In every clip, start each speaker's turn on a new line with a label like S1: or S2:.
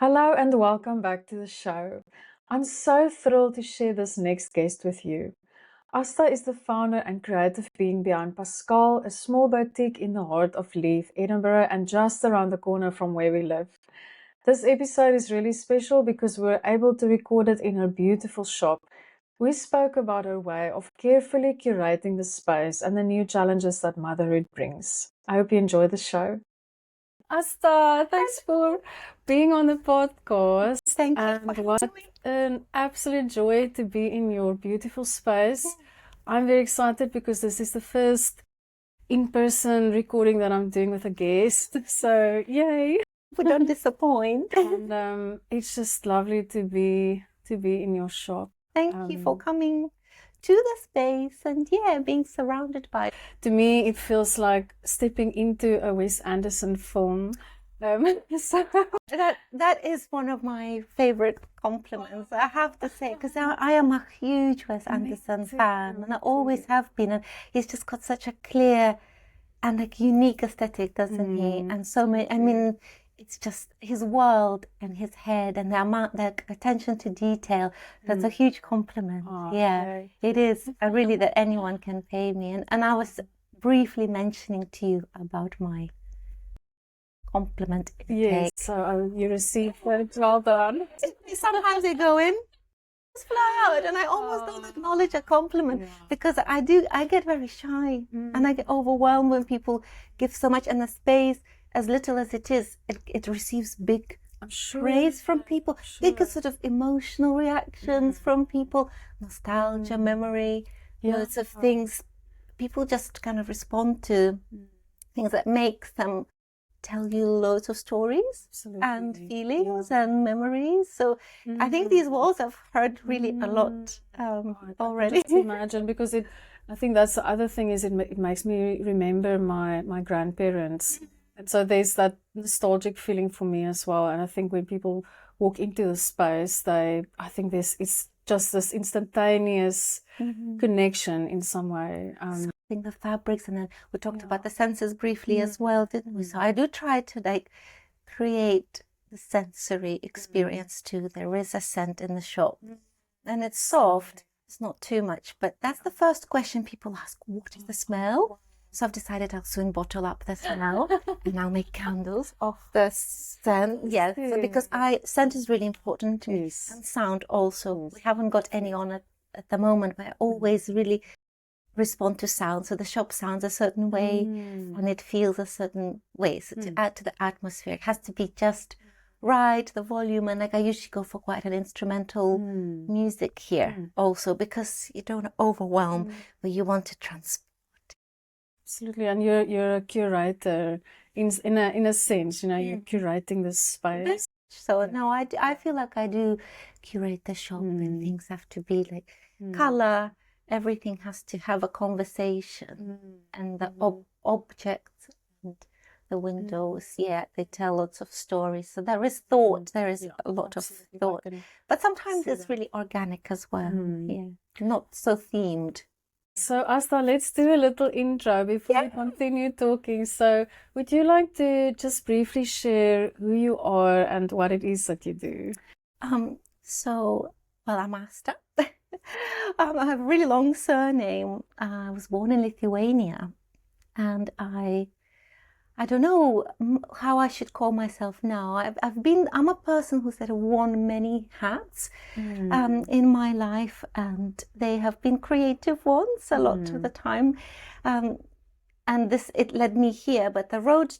S1: Hello and welcome back to the show. I'm so thrilled to share this next guest with you. Asta is the founder and creative being behind Pascal, a small boutique in the heart of Leith, Edinburgh, and just around the corner from where we live. This episode is really special because we were able to record it in her beautiful shop. We spoke about her way of carefully curating the space and the new challenges that motherhood brings. I hope you enjoy the show. Asta, thanks for being on the podcast.
S2: Thank you.
S1: And what an absolute joy to be in your beautiful space. I'm very excited because this is the first in-person recording that I'm doing with a guest. So, yay.
S2: We don't disappoint.
S1: And it's just lovely to be in your shop.
S2: Thank you for coming to the space and being surrounded by it.
S1: To me, it feels like stepping into a Wes Anderson film.
S2: So that is one of my favorite compliments, I have to say, because I am a huge Wes Anderson fan, and I always have been. And he's just got such a clear and like unique aesthetic, doesn't he? And so many. I mean, it's just his world and his head and the amount, the attention to detail. That's a huge compliment.
S1: Okay.
S2: It is really that anyone can pay me. And I was briefly mentioning to you about my compliment.
S1: Yes, so you received it. Well done.
S2: Sometimes they go in, just fly out, and I almost don't acknowledge a compliment because I get very shy and I get overwhelmed when people give so much, and the space, as little as it is, it receives big praise from people, big sort of emotional reactions from people, nostalgia, memory, loads of things. People just kind of respond to things that makes them tell you loads of stories and feelings and memories. So I think these walls have heard really a lot already.
S1: I just imagine, because I think that's the other thing, is it makes me remember my grandparents. And so there's that nostalgic feeling for me as well. And I think when people walk into the space, I think it's just this instantaneous connection in some way.
S2: I think the fabrics, and then we talked about the senses briefly as well, didn't we? So I do try to like create the sensory experience too. There is a scent in the shop, and it's soft. It's not too much, but that's the first question people ask: what is the smell? So I've decided I'll soon bottle up the smell and I'll make candles of the scent. Yes, so because scent is really important to me, and sound also. We haven't got any on it at the moment, but I always really respond to sound. So the shop sounds a certain way and it feels a certain way. So to add to the atmosphere, it has to be just right, the volume. And like I usually go for quite an instrumental music here also, because you don't overwhelm, but you want to transport.
S1: Absolutely, and you're a curator in a sense, you're curating the space.
S2: So no, I feel like I do curate the shop, and things have to be like color. Everything has to have a conversation, and the objects and the windows, they tell lots of stories. So there is thought, there is a lot of thought, but sometimes it's really organic as well. Not so themed.
S1: So Asta, let's do a little intro before we continue talking. So would you like to just briefly share who you are and what it is that you do?
S2: Well, I'm Asta. I have a really long surname. I was born in Lithuania, and I don't know how I should call myself now. I'm a person who's worn many hats in my life, and they have been creative ones a lot of the time. And it led me here, but the road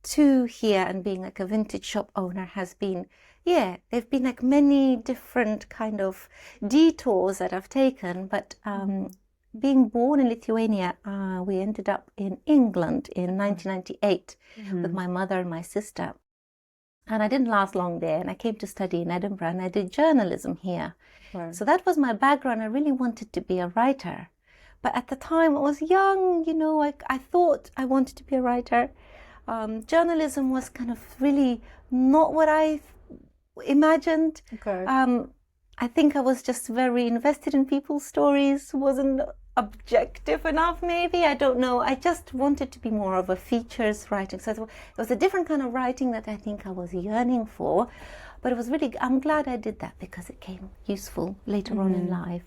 S2: to here and being like a vintage shop owner has been, they've been like many different kind of detours that I've taken, but being born in Lithuania, we ended up in England in 1998 with my mother and my sister. And I didn't last long there, and I came to study in Edinburgh, and I did journalism here. Right. So that was my background. I really wanted to be a writer. But at the time I was young, I thought I wanted to be a writer. Journalism was kind of really not what I imagined. Okay. I think I was just very invested in people's stories, wasn't objective enough, maybe. I don't know. I just wanted to be more of a features writing. So it was a different kind of writing that I think I was yearning for. But it was really, I'm glad I did that because it came useful later on in life.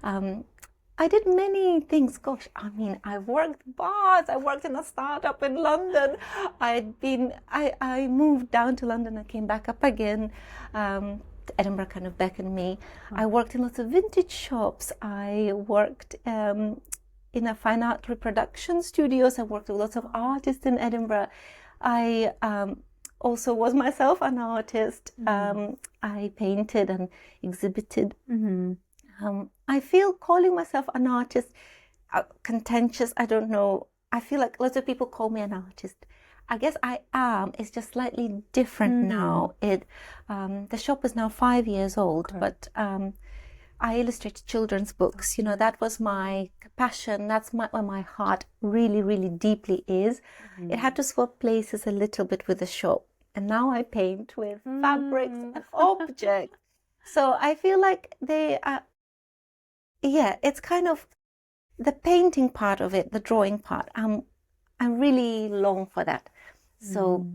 S2: I did many things. Gosh, I mean, I worked bars. I worked in a startup in London. I moved down to London and came back up again. Edinburgh kind of beckoned me. I worked in lots of vintage shops. I worked in a fine art reproduction studios. I worked with lots of artists in Edinburgh. I also was myself an artist. I painted and exhibited. I feel calling myself an artist contentious. I don't know. I feel like lots of people call me an artist. I guess I am. It's just slightly different now. The shop is now 5 years old, but I illustrated children's books. You know, that was my passion. That's where my heart really, really deeply is. It had to swap places a little bit with the shop. And now I paint with fabrics and objects. So I feel like they are, it's kind of the painting part of it, the drawing part. I really long for that. So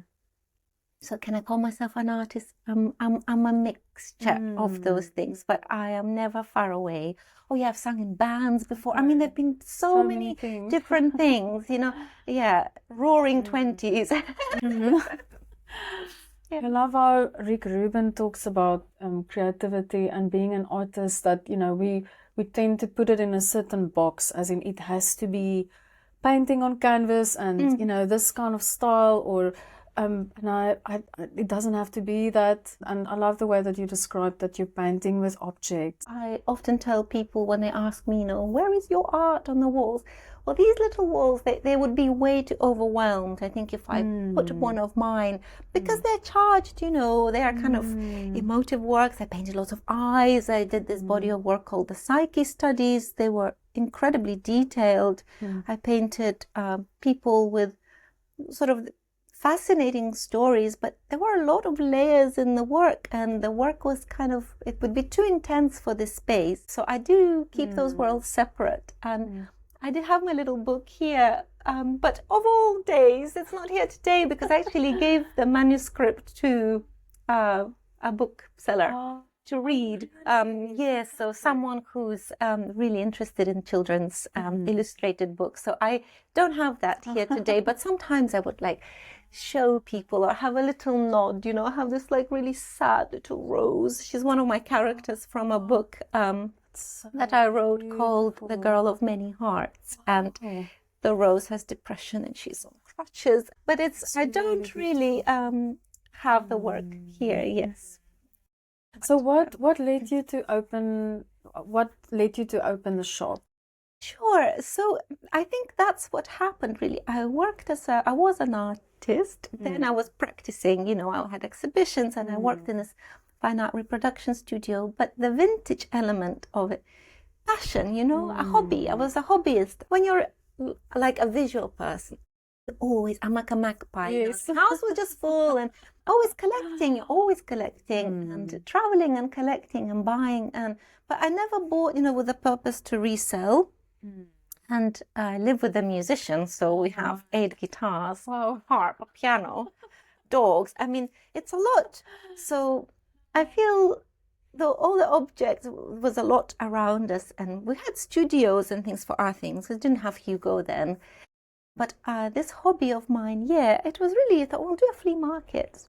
S2: can I call myself an artist? I'm a mixture of those things, but I am never far away. Oh yeah, I've sung in bands before. I mean, there've been so many different things, you know. Yeah, roaring 20s.
S1: I love how Rick Rubin talks about creativity and being an artist, that, you know, we tend to put it in a certain box, as in it has to be painting on canvas and, you know, this kind of style, or and it doesn't have to be that. And I love the way that you described that you're painting with objects.
S2: I often tell people when they ask me, you know, where is your art on the walls? Well, these little walls, they would be way too overwhelmed, I think, if I put one of mine, because they're charged, you know, they are kind of emotive works. I painted lots of eyes. I did this body of work called the Psyche Studies. They were incredibly detailed. I painted people with sort of fascinating stories, but there were a lot of layers in the work, and the work was kind of, it would be too intense for this space. So I do keep those worlds separate. And I did have my little book here, but of all days, it's not here today because I actually gave the manuscript to a bookseller to read. Yes, so someone who's really interested in children's illustrated books. So I don't have that here today, but sometimes I would like show people or have a little nod, you know. I have this like really sad little Rose. She's one of my characters from a book that I wrote called The Girl of Many Hearts. And the Rose has depression and she's on crutches. But I don't really have the work here, yes.
S1: So what led you to open the shop?
S2: Sure. So I think that's what happened really. I was an artist, then I was practicing, you know, I had exhibitions and I worked in this fine art reproduction studio, but the vintage element of it, passion, you know, a hobby. I was a hobbyist. When you're like a visual person, I'm like a magpie. Yes. The house was just full and always collecting and traveling and collecting and buying. But I never bought, you know, with the purpose to resell. And I live with a musician, so we have 8 guitars, a harp, a piano, dogs. I mean, it's a lot. So I feel though all the objects was a lot around us, and we had studios and things for our things. We didn't have Hugo then. But this hobby of mine, it was really, I thought, we'll do a flea market.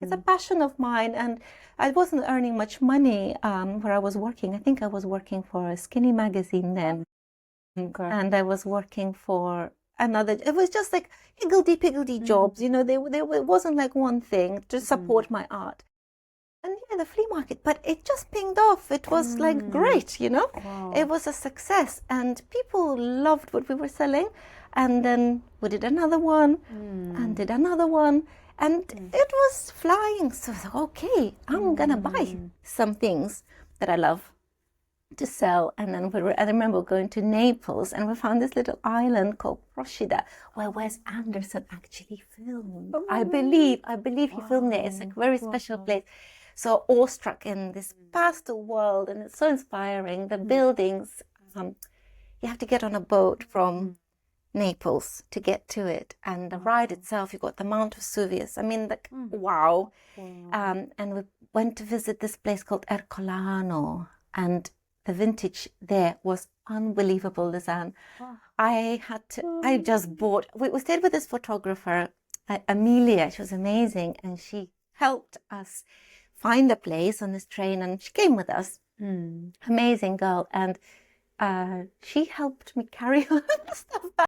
S2: It's a passion of mine, and I wasn't earning much money where I was working. I think I was working for a skinny magazine then. Okay. And I was working for another, it was just like higgledy-piggledy jobs, you know, it wasn't like one thing to support my art. And the flea market, but it just pinged off. It was like great, you know. Wow. It was a success and people loved what we were selling. And then we did another one and did another one. And it was flying. So I thought, okay, I'm going to buy some things that I love to sell. And then I remember going to Naples and we found this little island called Procida where Wes Anderson actually filmed. I believe he filmed there. It's like a very special place. So awestruck in this pastel world, and it's so inspiring. The buildings, you have to get on a boat from Naples to get to it, and the ride itself, you got the Mount Vesuvius. I mean, like, wow. And we went to visit this place called Ercolano, and the vintage there was unbelievable, Lizanne. I just bought, we stayed with this photographer, Amelia. She was amazing, and she helped us find a place on this train, and she came with us. Amazing girl. And she helped me carry all the stuff back.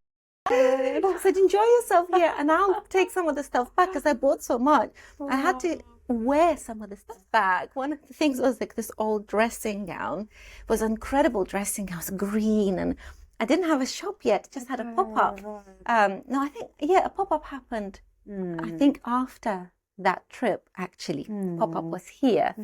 S2: I said, enjoy yourself here, and I'll take some of the stuff back because I bought so much. I had to wear some of the stuff back. One of the things was like this old dressing gown. It was an incredible dressing gown. It was green, and I didn't have a shop yet. It just had a pop-up. No, I think, a pop-up happened, I think, after that trip, actually. Pop-up was here.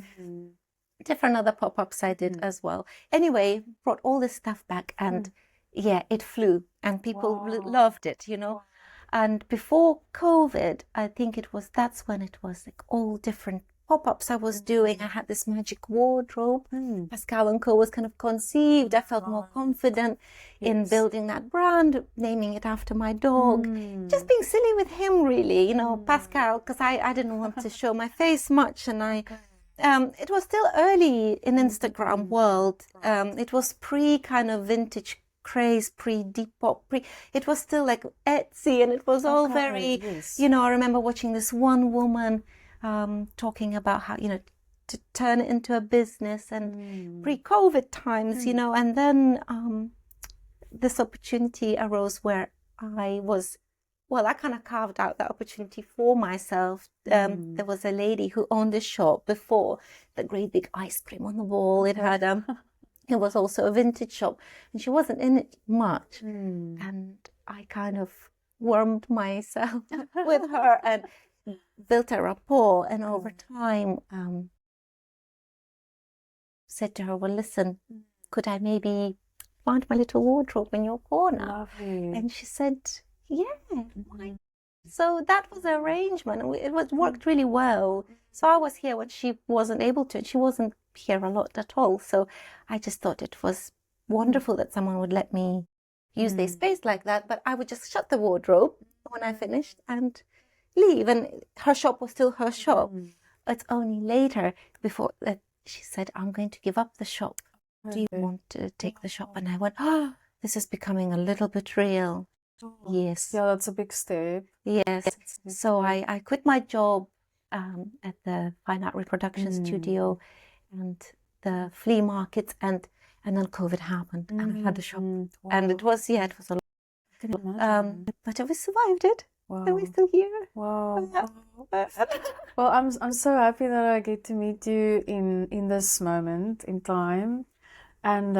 S2: Different other pop-ups I did as well. Anyway, brought all this stuff back, and it flew, and people loved it, you know. And before COVID, I think that's when it was like all different pop-ups I was doing. I had this magic wardrobe. Pascal and Co was kind of conceived. I felt more confident in building that brand, naming it after my dog. Just being silly with him, really, you know, Pascal, because I didn't want to show my face much, and it was still early in Instagram world. It was pre kind of vintage craze, pre-Depop, it was still like Etsy, and it was all very, you know, I remember watching this one woman talking about how, you know, to turn it into a business, and pre-COVID times, you know, and then this opportunity arose where I kind of carved out that opportunity for myself. There was a lady who owned a shop before, the great big ice cream on the wall. It had it was also a vintage shop, and she wasn't in it much. And I kind of warmed myself with her and built a rapport. And over time, said to her, well, listen, could I maybe find my little wardrobe in your corner?
S1: Lovely.
S2: And she said, yeah. So that was the arrangement. It worked really well. So I was here when she wasn't able to, and she wasn't here a lot at all. So I just thought it was wonderful that someone would let me use their space like that. But I would just shut the wardrobe when I finished and leave. And her shop was still her shop. It's only later before that she said, I'm going to give up the shop. Do you want to take the shop? And I went, this is becoming a little bit real. Yes.
S1: Yeah, that's a big step.
S2: Yes. So I quit my job at the Fine Art Reproduction Studio and the flea markets, and then COVID happened, and I had the shop. And it was a lot. But we survived it.
S1: Wow.
S2: And we're still here.
S1: Wow. Well, I'm so happy that I get to meet you in this moment in time. And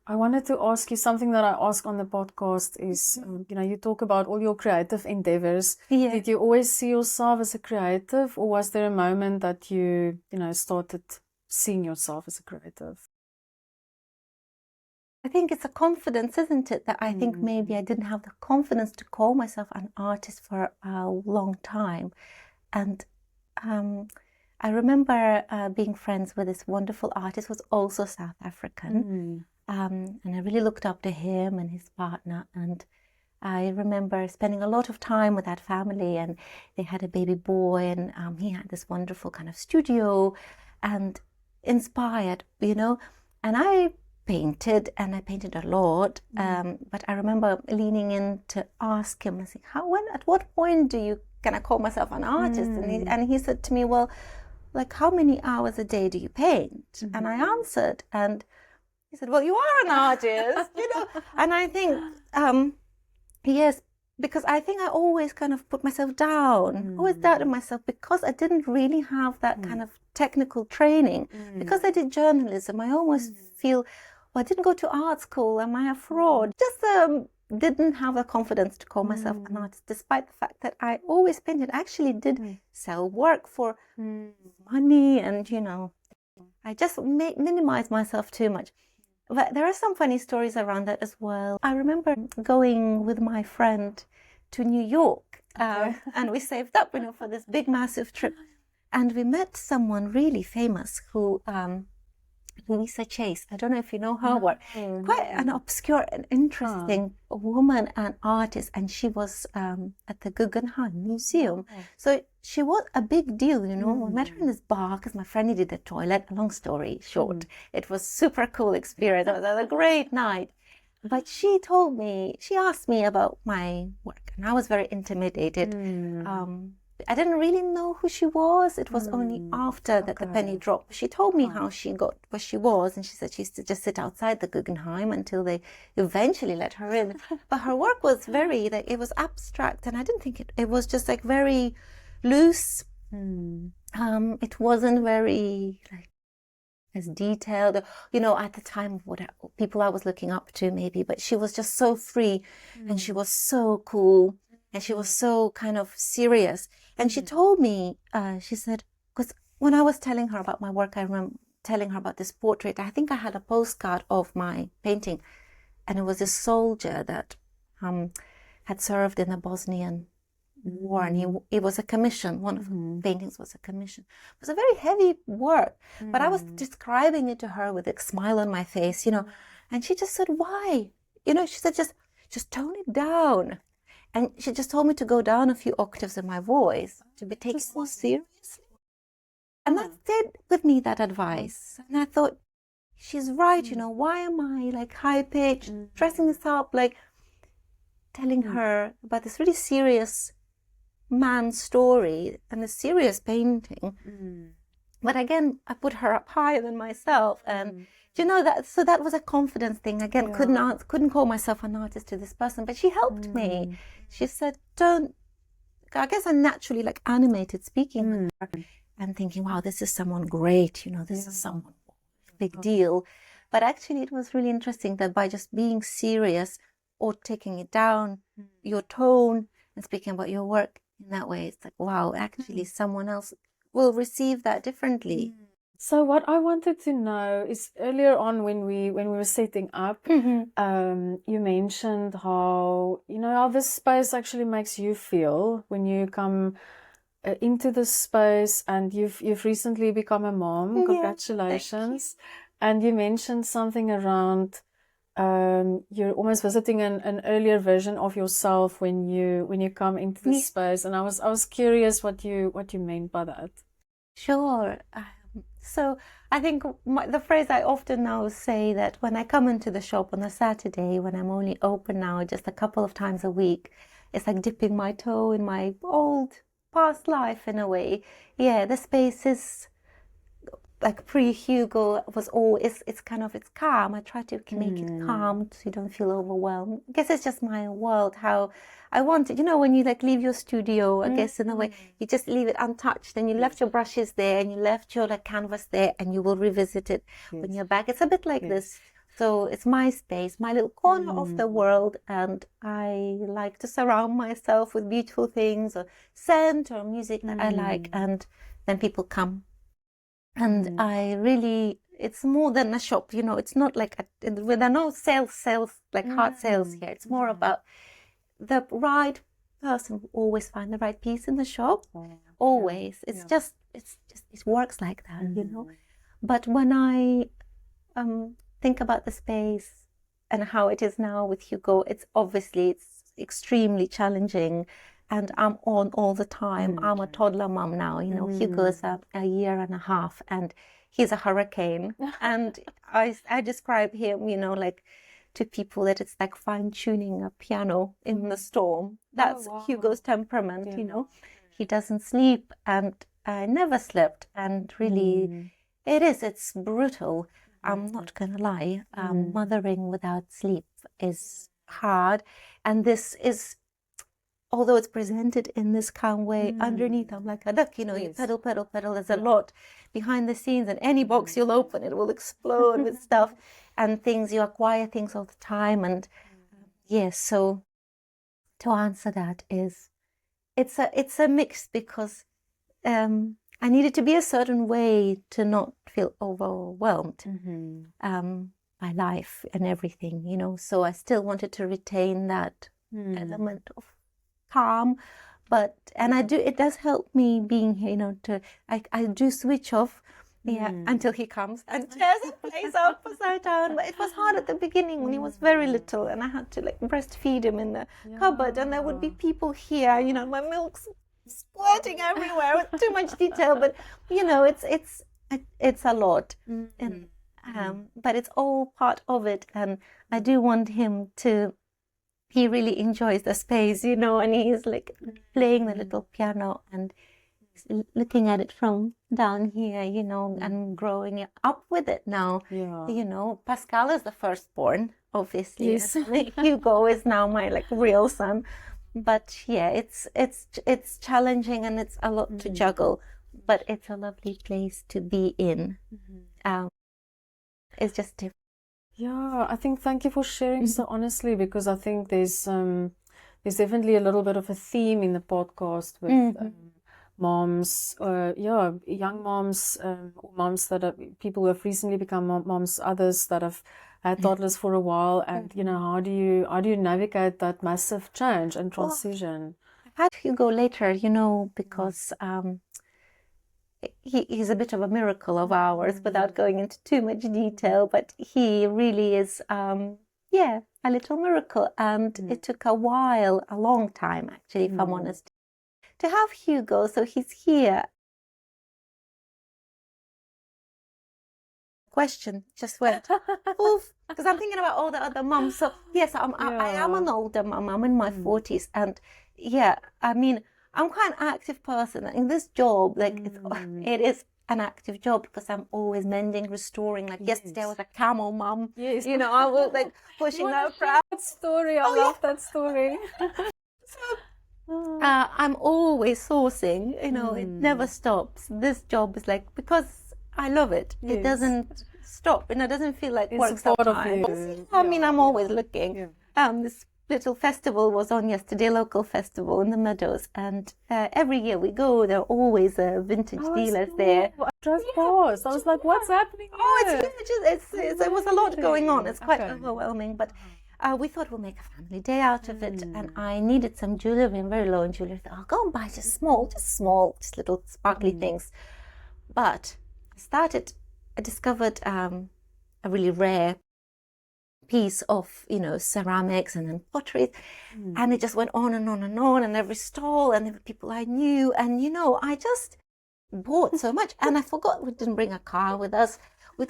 S1: I wanted to ask you something that I ask on the podcast is, you know, you talk about all your creative endeavors.
S2: Yeah.
S1: Did you always see yourself as a creative, or was there a moment that you know, started seeing yourself as a creative?
S2: I think it's a confidence, isn't it? That I think maybe I didn't have the confidence to call myself an artist for a long time. And I remember being friends with this wonderful artist who was also South African. And I really looked up to him and his partner. And I remember spending a lot of time with that family, and they had a baby boy, and he had this wonderful kind of studio and inspired, you know. And I painted, and I painted a lot. But I remember leaning in to ask him, I said, at what point can I call myself an artist? And he said to me, well, like, how many hours a day do you paint? And I answered, and he said, well, you are an artist, you know. And I think, yes, because I think I always kind of put myself down, always doubted myself, because I didn't really have that kind of technical training. Because I did journalism, I almost feel, well, I didn't go to art school, am I a fraud? Just didn't have the confidence to call myself an artist, despite the fact that I always painted. I actually did sell work for money, and, you know, I just minimized myself too much. But there are some funny stories around that as well. I remember going with my friend to New York, and we saved up, you know, for this big, massive trip. And we met someone really famous who Louisa Chase. I don't know if you know her work. Quite an
S1: No.
S2: obscure and interesting woman and artist, and she was at the Guggenheim Museum. So she was a big deal, you know. We met her in this bar because my friend needed the toilet. Long story short, it was super cool experience. It was a great night. But she asked me about my work, and I was very intimidated. I didn't really know who she was. It was only after that the penny dropped. She told me how she got where she was, and she said she used to just sit outside the Guggenheim until they eventually let her in. But her work was very, like, it was abstract, and I didn't think it was just like very loose. It wasn't very like as detailed, you know, at the time, what people I was looking up to maybe, but she was just so free, and she was so cool, and she was so kind of serious. And she told me, she said, because when I was telling her about my work, I remember telling her about this portrait. I think I had a postcard of my painting, and it was a soldier that had served in the Bosnian War, and it was a commission. One of the paintings was a commission. It was a very heavy work, but I was describing it to her with a smile on my face, you know, and she just said, "Why?" You know, she said, "Just tone it down." And she just told me to go down a few octaves in my voice to be taken more seriously. And that stayed with me, that advice. And I thought, she's right, you know, why am I like high pitched, dressing this up, like telling her about this really serious man's story and a serious painting. But again, I put her up higher than myself, and you know that. So that was a confidence thing. Again, couldn't call myself an artist to this person, but she helped me. She said, "Don't." I guess I naturally like animated speaking with her and thinking, "Wow, this is someone great. You know, this is someone big deal." But actually, it was really interesting that by just being serious or taking it down, your tone and speaking about your work in that way, it's like, wow, actually, someone else will receive that differently.
S1: So what I wanted to know is earlier on when we were setting up, you mentioned how, you know, how this space actually makes you feel when you come into this space, and you've recently become a mom.
S2: Yeah,
S1: Congratulations. And you mentioned something around you're almost visiting an earlier version of yourself when you come into this space, and I was curious what you meant by that.
S2: Sure. So I think the phrase I often now say that when I come into the shop on a Saturday, when I'm only open now just a couple of times a week, it's like dipping my toe in my old past life in a way. Yeah, the space is like pre-Hugo was all, it's calm. I try to make it calm so you don't feel overwhelmed. I guess it's just my world, how I want it. You know, when you like leave your studio, I guess in a way, you just leave it untouched, and you left your brushes there, and you left your like canvas there, and you will revisit it when you're back. It's a bit like this. So it's my space, my little corner of the world, and I like to surround myself with beautiful things or scent or music that I like, and then people come. And I really, it's more than a shop, you know, it's not like, there are no sales, like hard sales here. It's more about the right person will always find the right piece in the shop. Always. It works like that, you know. But when I think about the space and how it is now with Hugo, it's extremely challenging. And I'm on all the time. I'm a toddler mom now. You know, Hugo's a year and a half, and he's a hurricane. And I describe him, you know, like to people that it's like fine tuning a piano in the storm. That's Hugo's temperament, you know. He doesn't sleep, and I never slept. And really, it's brutal. I'm not gonna lie. Mothering without sleep is hard, and this is. Although it's presented in this calm way, underneath I'm like a duck, you know, you pedal. There's a lot behind the scenes, and any box you'll open, it will explode with stuff and things. You acquire things all the time. And yes, so to answer that is, it's a mix, because I needed to be a certain way to not feel overwhelmed by life and everything, you know. So I still wanted to retain that element of calm, but it does help me being here, you know, I do switch off until he comes and tears the place up upside down. But it was hard at the beginning when he was very little, and I had to like breastfeed him in the cupboard, and there would be people here, you know, my milk's squirting everywhere with too much detail. But you know, it's a lot, and but it's all part of it, and I do want him to. He really enjoys the space, you know, and he's like playing the little piano and looking at it from down here, you know, and growing up with it now. You know, Pascal is the firstborn, obviously.
S1: Yes.
S2: Hugo is now my like real son. But yeah, it's challenging and it's a lot to juggle, but it's a lovely place to be in. It's just different.
S1: Yeah, I think thank you for sharing so honestly, because I think there's definitely a little bit of a theme in the podcast with moms, young moms, or moms that are people who have recently become moms, others that have had toddlers for a while, and you know, how do you navigate that massive change and transition?
S2: I had Hugo later, you know, because he's a bit of a miracle of ours, without going into too much detail, but he really is, a little miracle. And it took a while, a long time actually, if I'm honest, to have Hugo. So he's here. Question just went oof, because I'm thinking about all the other mums. So yes, I am an older mum. I'm in my 40s, and I mean, I'm quite an active person. In this job, like it is an active job because I'm always mending, restoring. Like yesterday, I was a camel mum.
S1: Yes.
S2: You know, I was like pushing her around.
S1: That story, I love that story.
S2: I'm always sourcing. You know, it never stops. This job is like, because I love it. It doesn't stop, and it doesn't feel like work sometimes. I mean, I'm always looking. This little festival was on yesterday, local festival in the meadows, and every year we go, there are always vintage dealers there.
S1: I drove past. I was like, what's happening here?
S2: It's huge. There was a lot going on. It's quite overwhelming, but we thought we'll make a family day out of it, and I needed some jewelry. I'm very low in jewelry. I'll go and buy just little sparkly things. But I discovered a really rare piece of, you know, ceramics and then pottery, and it just went on and on and on, and every stall, and there were people I knew, and you know, I just bought so much, and I forgot we didn't bring a car with us. I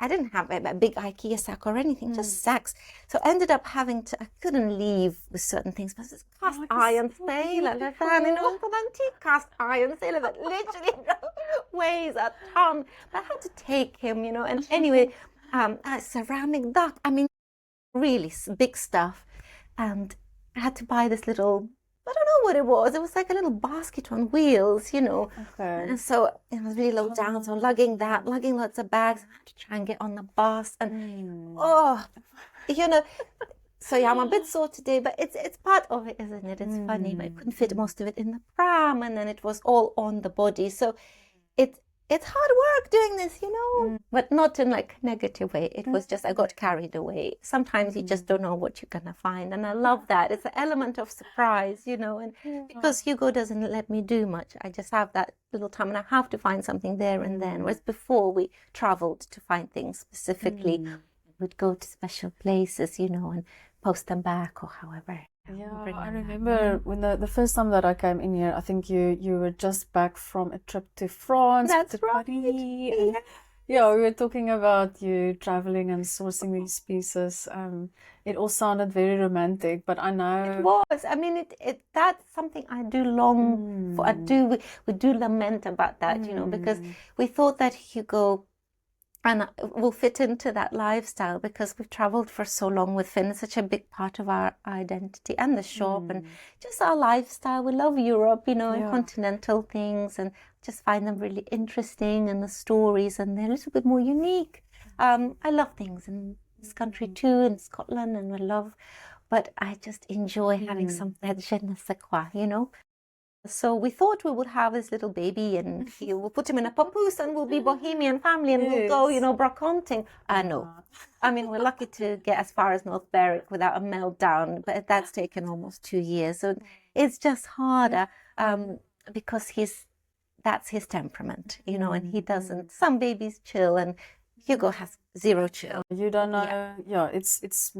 S2: didn't have a big IKEA sack or anything, just sacks. So I ended up I couldn't leave with certain things, but it's cast iron sailor, and an antique cast iron sailor that literally weighs a ton. But I had to take him, you know, and anyway, a ceramic duck, I mean, really big stuff. And I had to buy this little, I don't know what it was. It was like a little basket on wheels, you know. And so it was really low down. So lugging lots of bags. I had to try and get on the bus. And you know, so yeah, I'm a bit sore today, but it's part of it, isn't it? It's funny, but I couldn't fit most of it in the pram, and then it was all on the body. So it's hard work doing this, you know, but not in like a negative way. It was just, I got carried away. Sometimes you just don't know what you're going to find. And I love that. It's an element of surprise, you know, and because Hugo doesn't let me do much, I just have that little time and I have to find something there and then. Whereas before we traveled to find things specifically, we'd go to special places, you know, and post them back or however.
S1: Yeah, I remember when the first time that I came in here, I think you were just back from a trip to France.
S2: That's
S1: to
S2: right.
S1: Paris. Yeah, we were talking about you traveling and sourcing these pieces. It all sounded very romantic, but I know
S2: it was. I mean, that's something I do long for. We do lament about that, you know, because we thought that Hugo and will fit into that lifestyle because we've traveled for so long with Finn. It's such a big part of our identity and the shop and just our lifestyle. We love Europe, you know, and continental things, and just find them really interesting, and the stories, and they're a little bit more unique. I love things in this country too, in Scotland, and but I just enjoy having some that je ne sais quoi, you know. So we thought we would have this little baby and we'll put him in a papoose and we'll be bohemian family and we'll go, you know, brocanting. No. I mean, we're lucky to get as far as North Berwick without a meltdown, but that's taken almost 2 years. So it's just harder because that's his temperament, and he doesn't. Some babies chill, and Hugo has zero chill.
S1: You don't know. Yeah, it's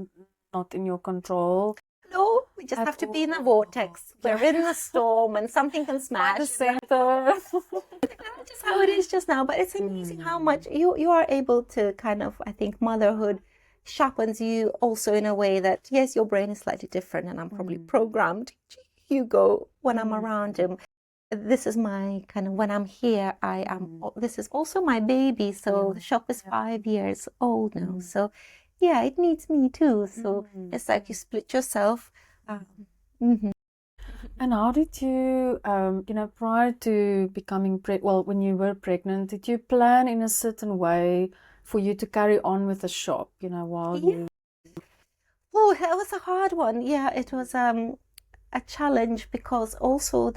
S1: not in your control.
S2: No, we just have to be in a vortex. We're in a storm, and something can smash.
S1: The center.
S2: Just how it is just now. But it's amazing how much you are able to kind of, I think, motherhood sharpens you also in a way that, yes, your brain is slightly different, and I'm probably programmed. Hugo, when I'm around him, this is my kind of, when I'm here, this is also my baby. So the shop is 5 years old now. So yeah, it needs me too. So it's like you split yourself.
S1: And how did you, prior to becoming when you were pregnant, did you plan in a certain way for you to carry on with the shop, while you...
S2: Oh, that was a hard one. Yeah, it was a challenge because also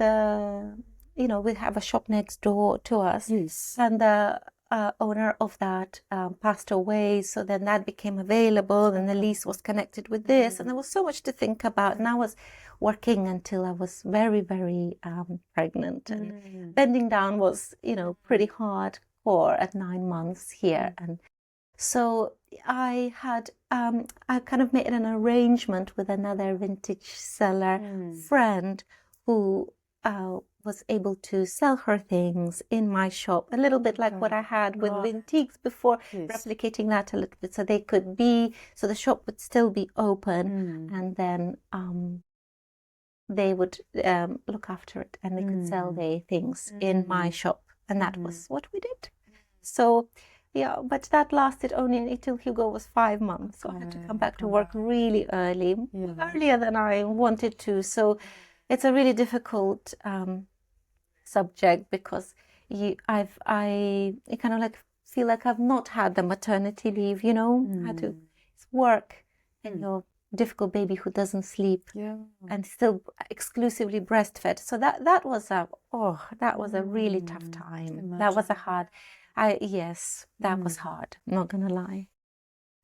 S2: we have a shop next door to us.
S1: Yes.
S2: And the owner of that passed away, so then that became available, and the lease was connected with this, and there was so much to think about. And I was working until I was very, very pregnant, and bending down was, pretty hardcore at 9 months here. And so I had I kind of made an arrangement with another vintage seller friend who was able to sell her things in my shop, a little bit like what I had with Vintiques before, replicating that a little bit, so the shop would still be open, and then they would look after it, and they could sell their things in my shop, and that was what we did. So yeah, but that lasted only until Hugo was 5 months, so I had to come back to work really early, earlier than I wanted to. So it's a really difficult subject because I kind of like feel like I've not had the maternity leave, had to work, and your difficult baby who doesn't sleep, and still exclusively breastfed. So that was a really tough time. That was a hard. That was hard. I'm not gonna lie.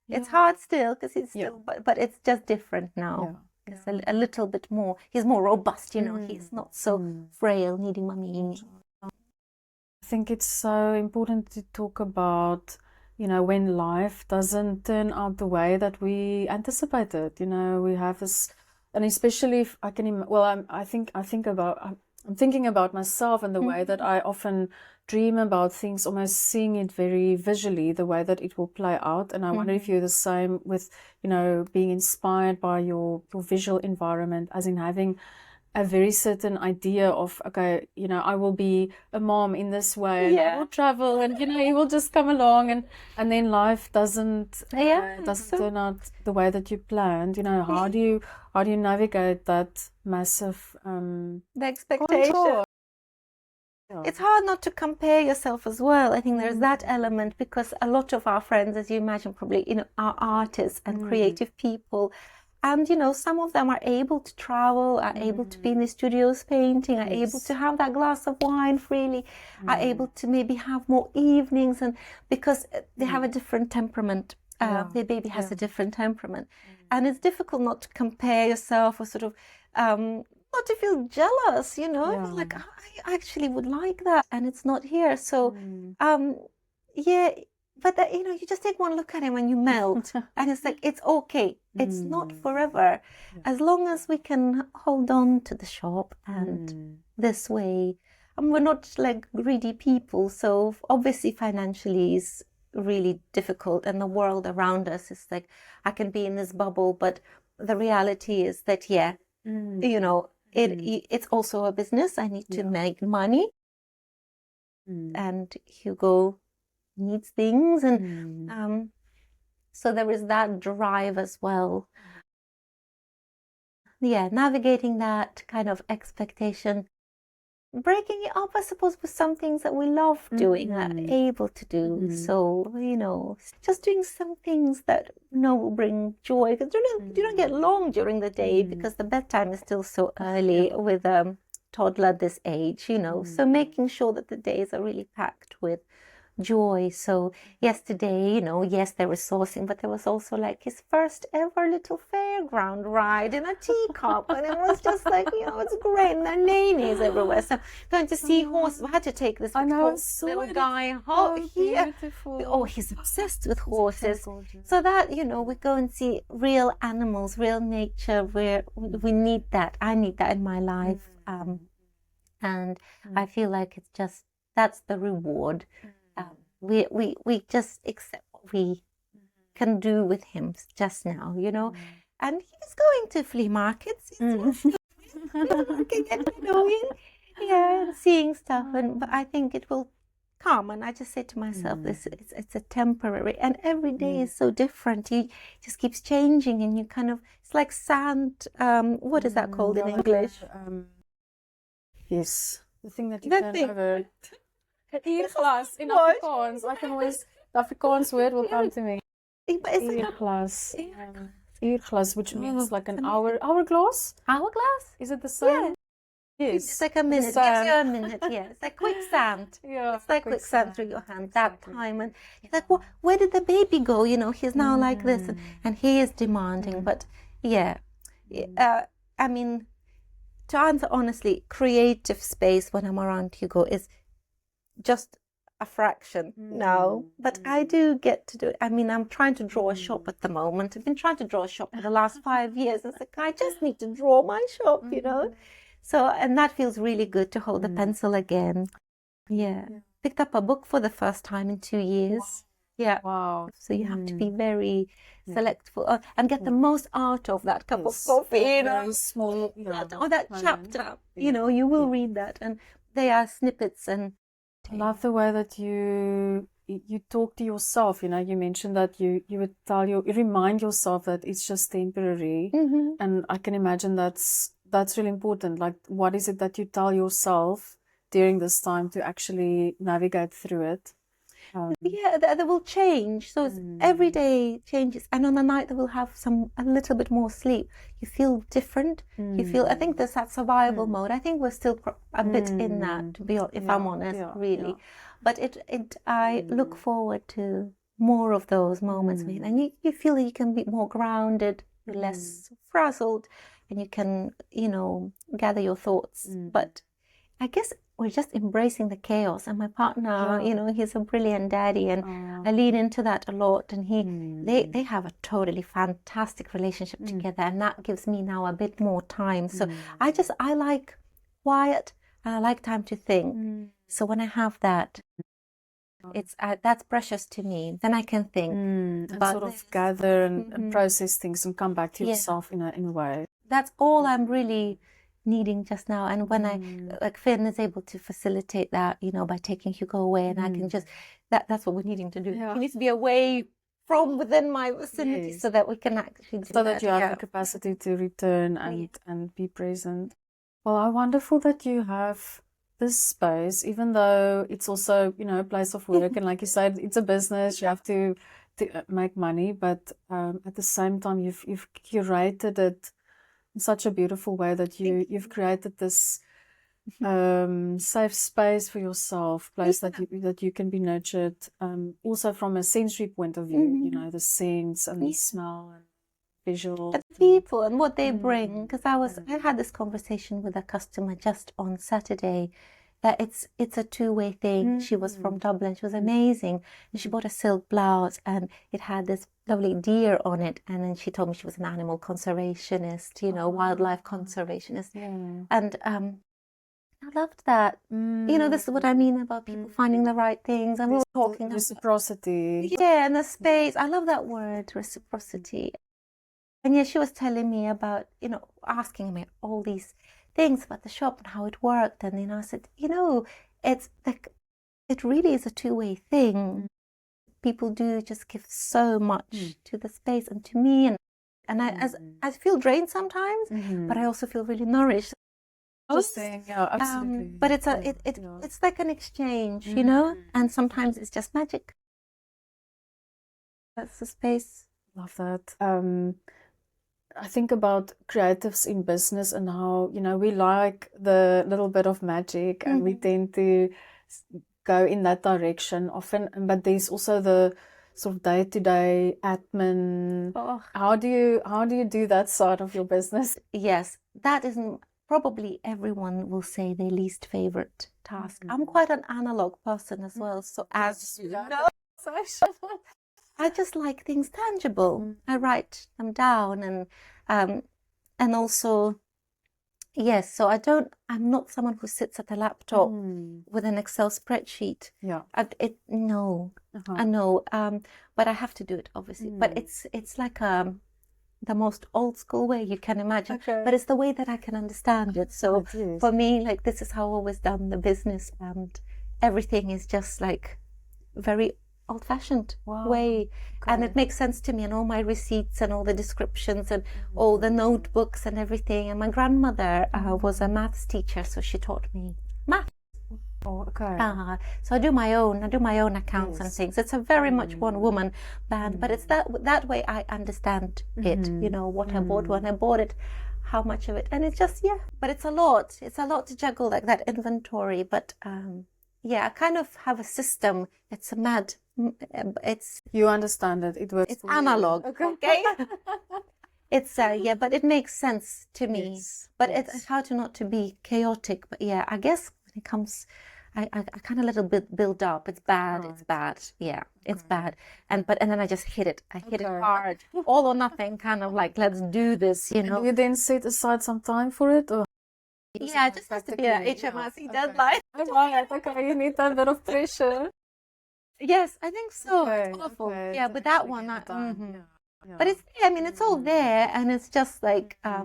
S2: It's hard still because it's still, but it's just different now. It's a little bit more. He's more robust, He's not so frail, needing mommy.
S1: I think it's so important to talk about, when life doesn't turn out the way that we anticipated. We have this, and especially if I can. I'm thinking about myself and the way that I often dream about things, almost seeing it very visually, the way that it will play out. And I wonder if you're the same with, being inspired by your visual environment, as in having a very certain idea of, okay, I will be a mom in this way, and I will travel, and he will just come along, and then life doesn't turn out the way that you planned. How do you navigate that massive
S2: the expectation? Control? It's hard not to compare yourself as well. I think there's that element, because a lot of our friends, as you imagine, probably are artists and creative people. And, some of them are able to travel, are able to be in the studios painting, are able to have that glass of wine freely, are able to maybe have more evenings, and because they have a different temperament. Their baby has a different temperament. And it's difficult not to compare yourself, or sort of not to feel jealous, like, I actually would like that, and it's not here. So, but that, you just take one look at him and you melt, and it's like, it's okay. It's not forever. As long as we can hold on to the shop, and this way, and we're not like greedy people. So obviously financially is really difficult, and the world around us is like, I can be in this bubble, but the reality is that, it's also a business. I need to make money, and Hugo needs things, and so there is that drive as well. Navigating that kind of expectation, breaking it up, I suppose, with some things that we love doing, that are able to do. So, just doing some things that will bring joy, because you don't get long during the day, because the bedtime is still so early with toddler this age, so making sure that the days are really packed with joy. So yesterday, you know, yes, there was sourcing, but there was also like his first ever little fairground ride in a teacup. And it was just like, you know, it's great. And there are nannies everywhere. So going to see horses. I had to take this little guy. He's obsessed with horses. So that, you know, we go and see real animals, real nature, where we need that. I need that in my life. And I feel like it's just, that's the reward. We just accept what we can do with him just now, you know. And he's going to flea markets. And seeing stuff. But I think it will come. And I just say to myself, it's a temporary. And every day is so different. He just keeps changing, and you kind of, it's like sand. What is that called in English?
S1: Yes, the thing that you turn over. Uurglas in Afrikaans. I can always, the Afrikaans word will come to me. Uurglas. Uurglas, which means like an hourglass.
S2: Hourglass?
S1: Is it the same? Yes.
S2: It's like a minute. It gives you a minute, yeah. It's like quicksand. It's like quicksand through your hand that time. And you're like, well, where did the baby go? You know, he's now like this. And he is demanding. But yeah, I mean, to answer honestly, creative space when I'm around Hugo is just a fraction now, but I do get to do it. I mean, I'm trying to draw a shop at the moment. I've been trying to draw a shop for the last 5 years. It's like, I just need to draw my shop, you know? So, and that feels really good to hold the pencil again. Yeah. Picked up a book for the first time in 2 years.
S1: Wow.
S2: Yeah.
S1: Wow.
S2: So you have to be very selectful and get the most out of that cup of coffee, you know?
S1: Small,
S2: Or that chapter, you know, you will read that. And they are snippets. And
S1: I love the way that you talk to yourself. You know, you mentioned that you would you remind yourself that it's just temporary, and I can imagine that's really important. Like, what is it that you tell yourself during this time to actually navigate through it?
S2: They will change. So it's every day changes, and on the night they will have a little bit more sleep. You feel different. You feel. I think there's that survival mode. I think we're still a bit in that, to be, if I'm honest, really. But I look forward to more of those moments, and you feel that you can be more grounded, you're less frazzled, and you can, you know, gather your thoughts. But I guess we're just embracing the chaos. And my partner, you know, he's a brilliant daddy, and I lean into that a lot. And they have a totally fantastic relationship together, and that gives me now a bit more time. So I like quiet, and I like time to think. So when I have that, it's that's precious to me. Then I can think
S1: and sort of gather and process things and come back to yourself in a way.
S2: That's all I'm really needing just now. And when I, like, Finn is able to facilitate that, you know, by taking Hugo away, and I can just, that's what we're needing to do. He needs to be away from within my vicinity, so that we can actually do
S1: that you have the capacity to return and be present. Well, how wonderful that you have this space, even though it's also, you know, a place of work, and like you said, it's a business, you have to make money, but at the same time you've curated it in such a beautiful way that you've created this safe space for yourself, place that you can be nurtured, also from a sensory point of view, you know, the sense and the smell and visual.
S2: And people and what they bring, because I had this conversation with a customer just on Saturday, that it's a two-way thing. She was from Dublin. She was amazing. And she bought a silk blouse, and it had this lovely deer on it. And then she told me she was an animal conservationist, you know, wildlife conservationist. And I loved that. You know, this is what I mean about people finding the right things. And we were talking
S1: reciprocity.
S2: Yeah, and the space. I love that word, reciprocity. And yeah, she was telling me about, you know, asking me all these things about the shop and how it worked. And, you know, I said, you know, it's like, it really is a two-way thing. People do just give so much to the space and to me. And I feel drained sometimes, but I also feel really nourished.
S1: Yeah, absolutely.
S2: But it's like an exchange, you know, and sometimes it's just magic. That's the space.
S1: Love that. I think about creatives in business and how, you know, we like the little bit of magic, and we tend to go in that direction often, but there's also the sort of day-to-day admin.
S2: Oh,
S1: How do you do that side of your business?
S2: yes, that is probably everyone will say their least favorite task. I'm quite an analog person as well, so as you know, I just like things tangible. I write them down, and also, yes, so I'm not someone who sits at a laptop with an Excel spreadsheet.
S1: Yeah.
S2: No, I know, but I have to do it, obviously. But it's like the most old school way you can imagine, but it's the way that I can understand it. So for me, like, this is how I've always done the business, and everything is just like very old-fashioned way, and it makes sense to me, and all my receipts and all the descriptions and all the notebooks and everything. And my grandmother was a maths teacher, so she taught me math. So I do my own accounts and things. It's a very much one-woman band, but it's that way I understand it. You know what I bought when I bought it, how much of it, and it's just but it's a lot. It's a lot to juggle, like that inventory. But I kind of have a system. It's a mad.
S1: You understand it. It works.
S2: It's analog. Okay. It's but it makes sense to me. But it's how to not to be chaotic. But I guess when it comes, I kind of little bit build up. It's bad. It's bad. Yeah, it's bad. And then I just hit it. I hit it hard. All or nothing. Kind of like, let's do this. You know.
S1: Do you then set aside some time for it, or?
S2: Yeah, it just has to be a HMRC deadline.
S1: Right. Okay, you need that bit of pressure.
S2: Yes, I think so. It's awful. Yeah, but that one, but it's, I mean, it's all there, and it's just like, I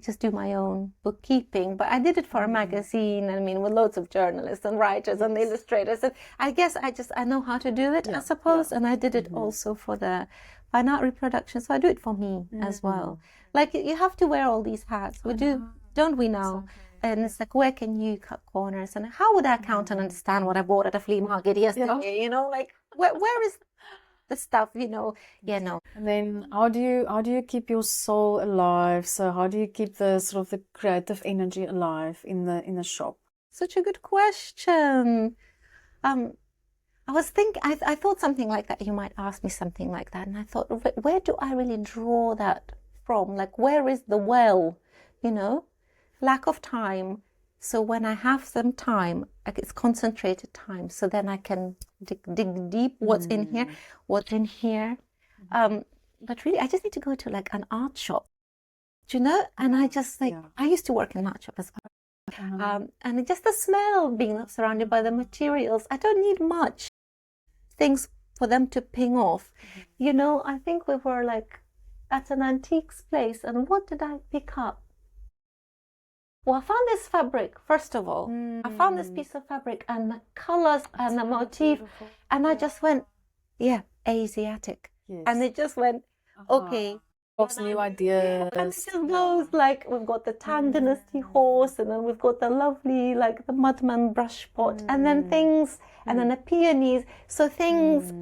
S2: just do my own bookkeeping, but I did it for a magazine, I mean, with loads of journalists and writers and illustrators, and I guess I know how to do it, I suppose, and I did it also for the fine art reproduction, so I do it for me as well. Like, you have to wear all these hats, we do, don't we now? And it's like, where can you cut corners? And how would I count and understand what I bought at a flea market yesterday? You know, like, where is the stuff, you know? Yeah, no.
S1: And then how do you keep your soul alive? So how do you keep the sort of the creative energy alive in the shop?
S2: Such a good question. I thought something like that. You might ask me something like that. And I thought, where do I really draw that from? Like, where is the well, you know? Lack of time. So when I have some time, it's concentrated time. So then I can dig deep. What's in here? What's in here? But really, I just need to go to like an art shop, do you know? And I just like, I used to work in an art shop as well. And just the smell, being surrounded by the materials. I don't need much things for them to ping off. You know, I think we were like at an antiques place, and what did I pick up? Well, I found this fabric, first of all. I found this piece of fabric and the colors and the motif. And I just went, Asiatic. Yes. And it just went, okay.
S1: What's new ideas?
S2: And it just goes like, we've got the Tang Dynasty horse, and then we've got the lovely, like the Mudman brush pot, and then things, and then the peonies. So things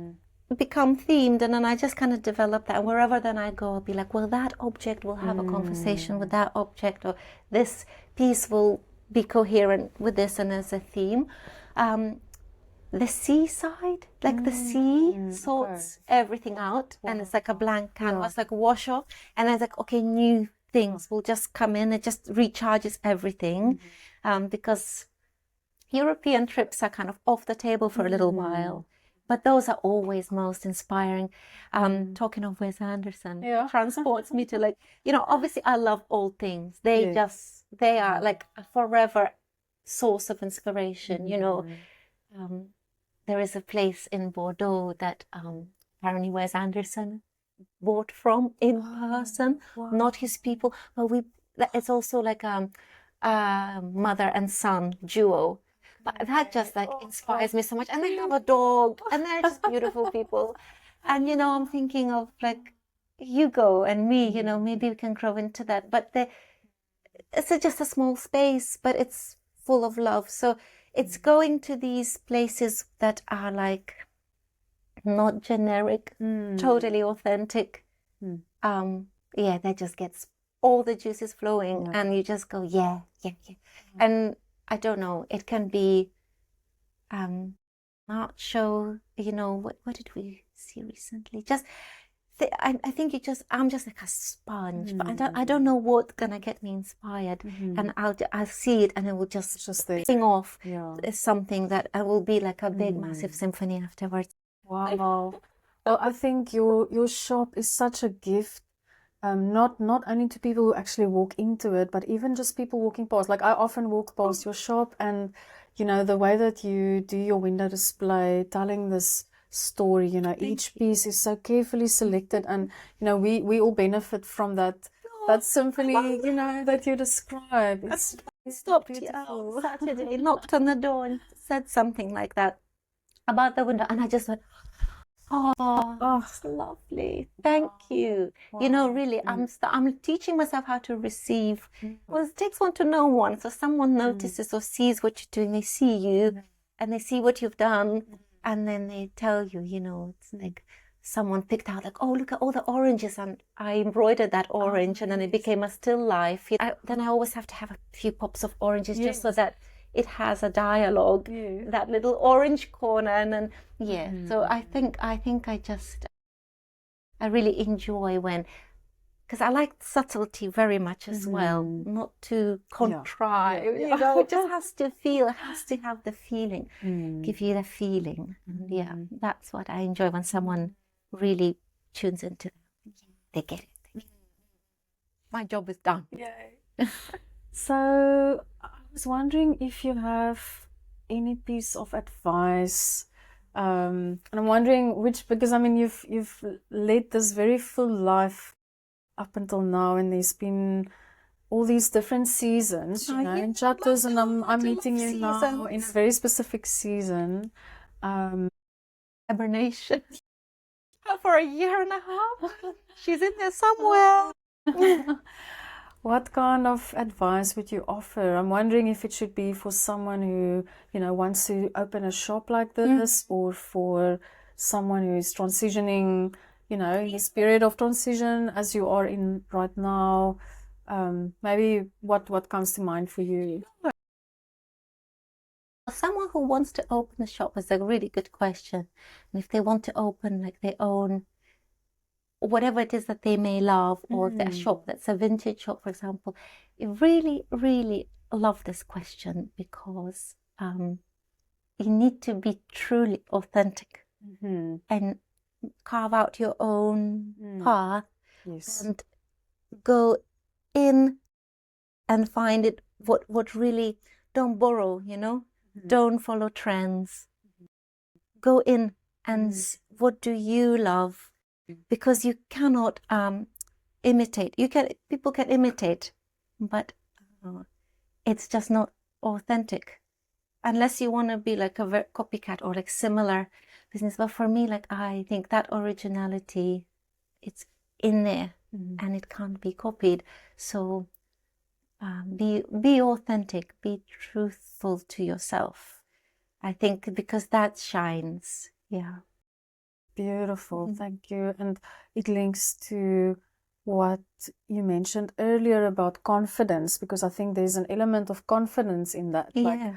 S2: become themed, and then I just kind of develop that. And wherever then I go, I'll be like, well, that object will have a conversation with that object, or this piece will be coherent with this, and as a theme. The seaside, like the sea sorts everything out, and it's like a blank canvas, like a wash off, and then it's like, okay, new things will just come in. It just recharges everything, because European trips are kind of off the table for a little while. But those are always most inspiring. Talking of Wes Anderson, transports me to, like, you know, obviously I love old things. They are like a forever source of inspiration, you know. There is a place in Bordeaux that apparently Wes Anderson bought from in person, not his people. But it's also like a mother and son duo. But that just like inspires me so much. And they have a dog, and they're just beautiful people. And, you know, I'm thinking of like Hugo and me, you know, maybe we can grow into that. But it's just a small space, but it's full of love. So it's going to these places that are like not generic, totally authentic. That just gets all the juices flowing, and you just go, yeah. And I don't know, it can be art show, what did we see recently? Just I think I'm just like a sponge, but I don't know what's gonna get me inspired, and I'll see it, and it will just ping off something that I will be like a big massive symphony afterwards.
S1: Wow. Well, I think your shop is such a gift, not only to people who actually walk into it, but even just people walking past. Like I often walk past your shop, and the way that you do your window display, telling this story, each piece is so carefully selected, and we all benefit from that symphony, that you describe. It's
S2: stopped
S1: beautiful.
S2: Saturday, knocked on the door and said something like that about the window, and I just went, oh, that's lovely. Thank you. Really, I'm teaching myself how to receive. Well, it takes one to know one. So someone notices or sees what you're doing. They see you, and they see what you've done, and then they tell you. It's like someone picked out, like, oh, look at all the oranges, and I embroidered that orange, and then it became a still life. Then I always have to have a few pops of oranges just so that it has a dialogue, that little orange corner, and then so I think I really enjoy because I like subtlety very much as well, not to contrive, it just has to feel, it has to have the feeling, give you the feeling. That's what I enjoy, when someone really tunes into it. They get it. My job is done.
S1: Yay. So I was wondering if you have any piece of advice, and I'm wondering because you've led this very full life up until now, and there's been all these different seasons, in chapters, and I'm meeting you now in a very specific season.
S2: Hibernation. For a year and a half. She's in there somewhere.
S1: What kind of advice would you offer? I'm wondering if it should be for someone who, wants to open a shop like this, or for someone who is transitioning, in this period of transition as you are in right now. Maybe what comes to mind for you?
S2: Someone who wants to open a shop is a really good question. And if they want to open like their own, whatever it is that they may love, or a shop that's a vintage shop, for example, I really, really love this question, because you need to be truly authentic and carve out your own path and go in and find it. What really, don't borrow, don't follow trends. Go in and what do you love? Because you cannot imitate. People can imitate, but it's just not authentic, unless you want to be like a copycat or like similar business. But for me, like, I think that originality, it's in there, and it can't be copied. So be authentic, be truthful to yourself. I think, because that shines.
S1: Beautiful, thank you. And it links to what you mentioned earlier about confidence, because I think there's an element of confidence in that. Like,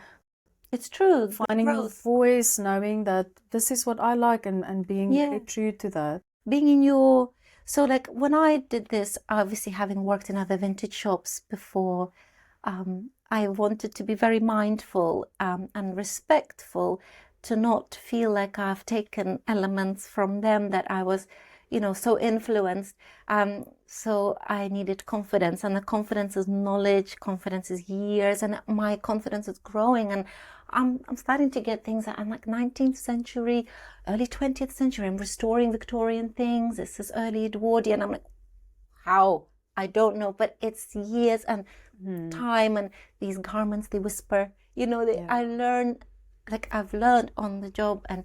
S2: it's true.
S1: Finding your voice, knowing that this is what I like, and being very true to that.
S2: Being in your, so like when I did this, obviously having worked in other vintage shops before, I wanted to be very mindful and respectful, to not feel like I've taken elements from them that I was, so influenced. So I needed confidence, and the confidence is knowledge, confidence is years, and my confidence is growing, and I'm starting to get things that I'm like 19th century, early 20th century. I'm restoring Victorian things. This is early Edwardian. I'm like, how? I don't know, but it's years and time, and these garments, they whisper, I learn. Like, I've learned on the job, and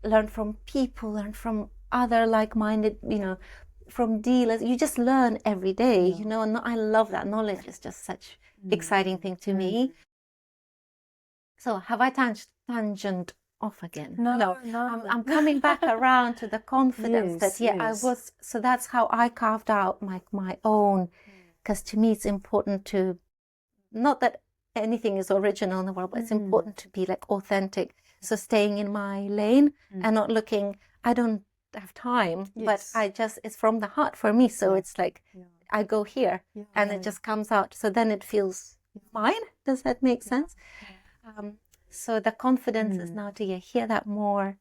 S2: learned from people, learned from other like-minded, from dealers. You just learn every day, and I love that. Knowledge is just such exciting thing to me. So have I tangent off again?
S1: No.
S2: I'm coming back around to the confidence I was. So that's how I carved out my own, because to me it's important to, not that anything is original in the world, but it's important to be like authentic. So staying in my lane and not looking, I don't have time, but it's from the heart for me. So it's like, I go here and it just comes out. So then it feels mine. Does that make sense? So the confidence is now to hear that more.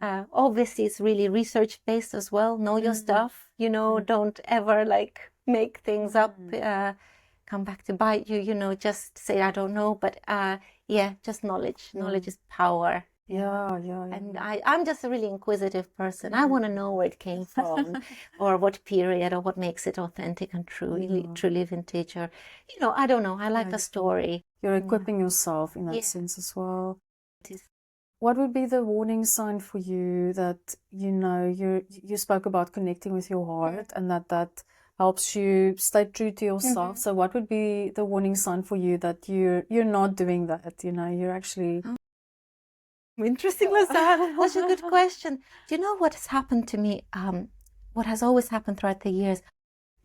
S2: Obviously it's really research based as well. Know your stuff, you know, don't ever like make things up, come back to bite you, you know, just say I don't know, but just knowledge. Knowledge is power. And I'm just a really inquisitive person. I want to know where it came from or what period or what makes it authentic and truly vintage, or, you know, I don't know. I like a story.
S1: You're equipping yourself in that sense as well. What would be the warning sign for you that, you know, you spoke about connecting with your heart and that helps you stay true to yourself. So what would be the warning sign for you that you're not doing that, you know, you're actually...
S2: Interesting, Lisa. That's a good question. Do you know what has happened to me? What has always happened throughout the years?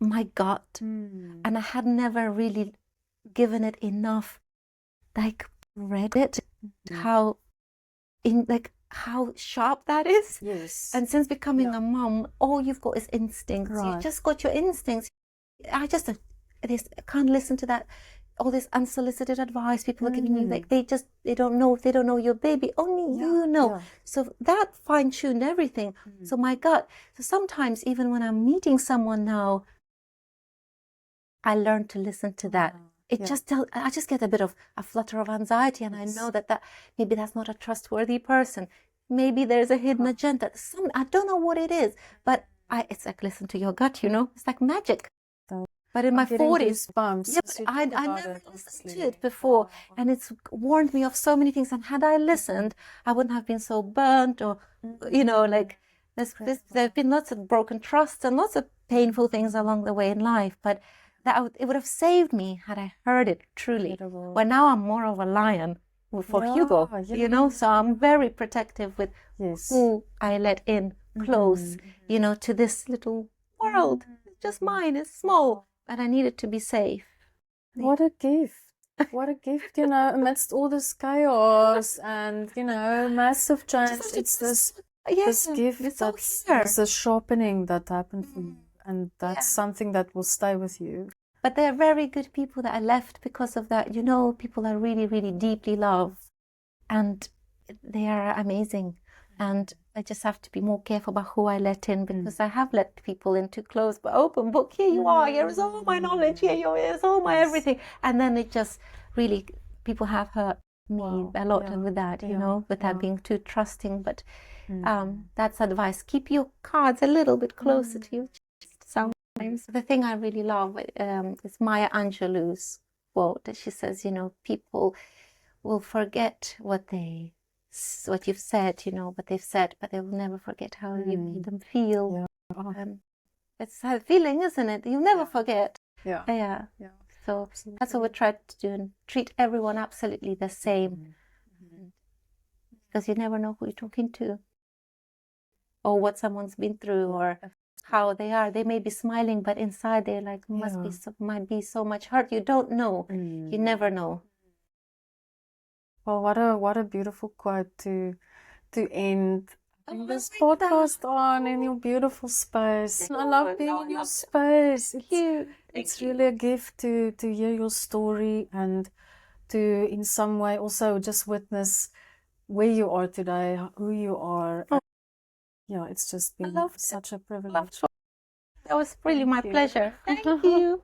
S2: My gut. And I had never really given it enough, like, read it, how sharp that is.
S1: Yes.
S2: And since becoming a mom, all you've got is instincts. You've just got your instincts. I can't listen to that. All this unsolicited advice people are giving you, like they don't know. If they don't know your baby, only you know. So that fine-tuned everything. So my gut. So sometimes even when I'm meeting someone now, I learn to listen to that. I just get a bit of a flutter of anxiety, and I know that maybe that's not a trustworthy person. Maybe there's a hidden agenda. I don't know what it is, but it's like, listen to your gut, you know. It's like magic. But in my 40s, I never listened to it before, and it's warned me of so many things. And had I listened, I wouldn't have been so burnt, or, you know, like there have been lots of broken trusts and lots of painful things along the way in life. But it would have saved me had I heard it truly. But now I'm more of a lion for Hugo, you know, so I'm very protective with who I let in close, you know, to this little world. It's just mine, it's small, but I need it to be safe.
S1: What a gift. What a gift, you know, amidst all this chaos and, you know, massive change. It's this gift, there's a sharpening that happened for you. And that's something that will stay with you.
S2: But there are very good people that I left because of that. You know, people I really, really deeply love. And they are amazing. And I just have to be more careful about who I let in, because I have let people in too close. But open book, here you are. Here's all my knowledge. Here's all my everything. And then it just really, people have hurt me a lot with that, you know, without being too trusting. But that's advice. Keep your cards a little bit closer to you. Sometimes the thing I really love is Maya Angelou's quote. She says, you know, people will forget what you've said, you know, what they've said, but they will never forget how you made them feel. It's a feeling, isn't it? You'll never forget. So that's what we try to do, and treat everyone absolutely the same, because you never know who you're talking to, or what someone's been through, or how they are. They may be smiling, but inside they're like, might be so much hurt. You don't know. You never know.
S1: Well, what a beautiful quote to end this podcast on, in your beautiful space. I love being in your space. It's really a gift to hear your story, and to in some way also just witness where you are today, who you are. It's just been such a privilege.
S2: That was really my pleasure. Thank you.